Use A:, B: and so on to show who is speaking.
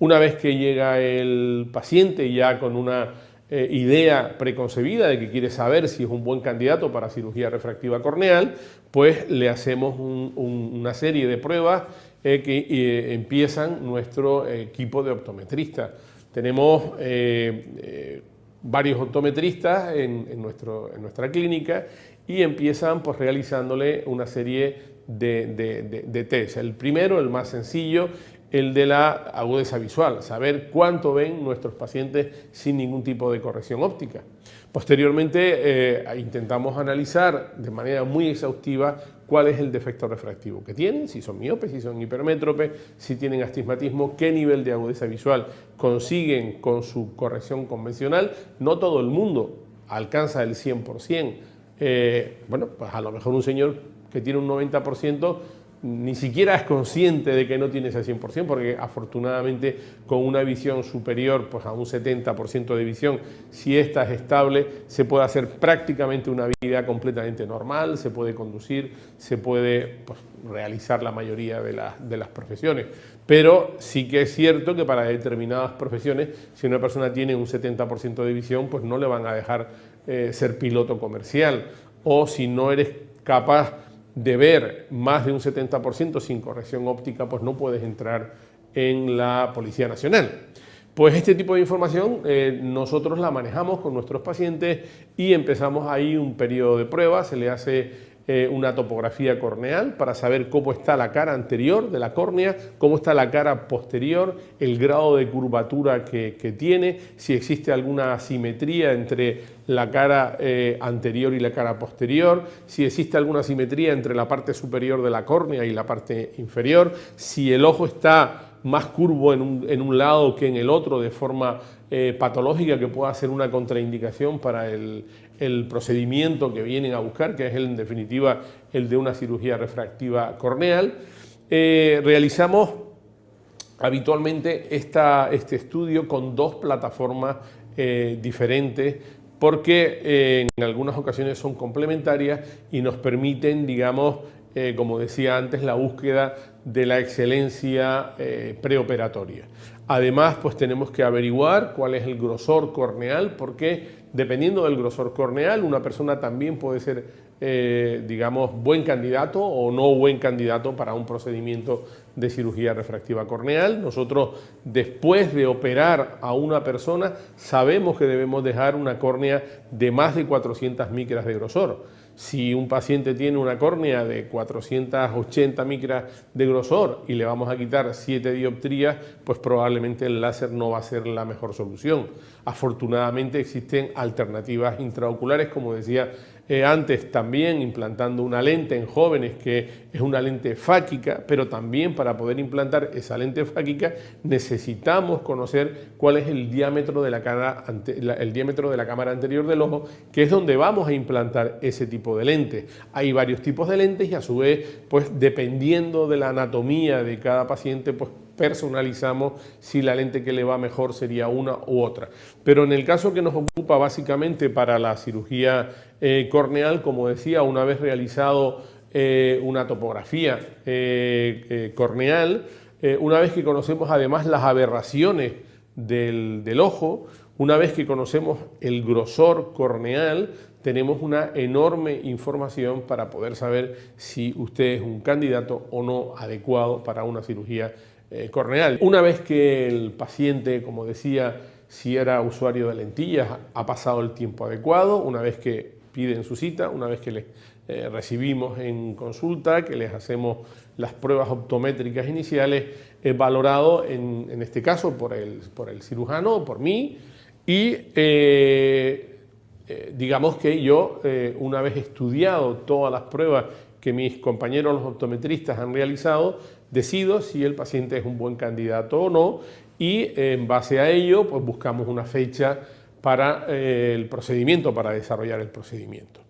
A: Una vez que llega el paciente ya con una idea preconcebida de que quiere saber si es un buen candidato para cirugía refractiva corneal, pues le hacemos una serie de pruebas que empiezan nuestro equipo de optometristas. Tenemos varios optometristas en nuestra clínica y empiezan pues realizándole una serie de test. El primero, el más sencillo, el de la agudeza visual, saber cuánto ven nuestros pacientes sin ningún tipo de corrección óptica. Posteriormente intentamos analizar de manera muy exhaustiva cuál es el defecto refractivo que tienen, si son miopes, si son hipermétropes, si tienen astigmatismo, qué nivel de agudeza visual consiguen con su corrección convencional. No todo el mundo alcanza el 100%. Bueno, pues a lo mejor un señor que tiene un 90% ni siquiera es consciente de que no tiene ese 100%, porque afortunadamente con una visión superior pues a un 70% de visión, si esta es estable, se puede hacer prácticamente una vida completamente normal, se puede conducir, se puede pues, realizar la mayoría de las profesiones. Pero sí que es cierto que para determinadas profesiones, si una persona tiene un 70% de visión, pues no le van a dejar ser piloto comercial, o si no eres capaz de ver más de un 70% sin corrección óptica, pues no puedes entrar en la Policía Nacional. Pues este tipo de información nosotros la manejamos con nuestros pacientes y empezamos ahí un periodo de prueba. Se le hace una topografía corneal para saber cómo está la cara anterior de la córnea, cómo está la cara posterior, el grado de curvatura que tiene, si existe alguna asimetría entre la cara anterior y la cara posterior, si existe alguna asimetría entre la parte superior de la córnea y la parte inferior, si el ojo está más curvo en un lado que en el otro de forma patológica que pueda ser una contraindicación para el procedimiento que vienen a buscar, que es en definitiva el de una cirugía refractiva corneal. Realizamos habitualmente este estudio con dos plataformas diferentes, porque en algunas ocasiones son complementarias y nos permiten, digamos, como decía antes, la búsqueda de la excelencia preoperatoria. Además, pues tenemos que averiguar cuál es el grosor corneal, porque dependiendo del grosor corneal, una persona también puede ser, digamos, buen candidato o no buen candidato para un procedimiento de cirugía refractiva corneal. Nosotros, después de operar a una persona, sabemos que debemos dejar una córnea de más de 400 micras de grosor. Si un paciente tiene una córnea de 480 micras de grosor y le vamos a quitar 7 dioptrías, pues probablemente el láser no va a ser la mejor solución. Afortunadamente existen alternativas intraoculares, como decía antes, también implantando una lente en jóvenes que es una lente fáquica, pero también para poder implantar esa lente fáquica necesitamos conocer cuál es el diámetro de la cámara anterior del ojo, que es donde vamos a implantar ese tipo de lente. Hay varios tipos de lentes y a su vez, pues dependiendo de la anatomía de cada paciente, pues personalizamos si la lente que le va mejor sería una u otra. Pero en el caso que nos ocupa básicamente para la cirugía corneal, como decía, una vez realizado una topografía corneal, una vez que conocemos además las aberraciones del ojo, una vez que conocemos el grosor corneal, tenemos una enorme información para poder saber si usted es un candidato o no adecuado para una cirugía corneal. Una vez que el paciente, como decía, si era usuario de lentillas, ha pasado el tiempo adecuado, una vez que piden su cita, una vez que les recibimos en consulta, que les hacemos las pruebas optométricas iniciales, valorado en este caso por el cirujano, por mí, y digamos que yo, una vez estudiado todas las pruebas que mis compañeros los optometristas han realizado, decido si el paciente es un buen candidato o no, y en base a ello pues buscamos una fecha para el procedimiento, para desarrollar el procedimiento.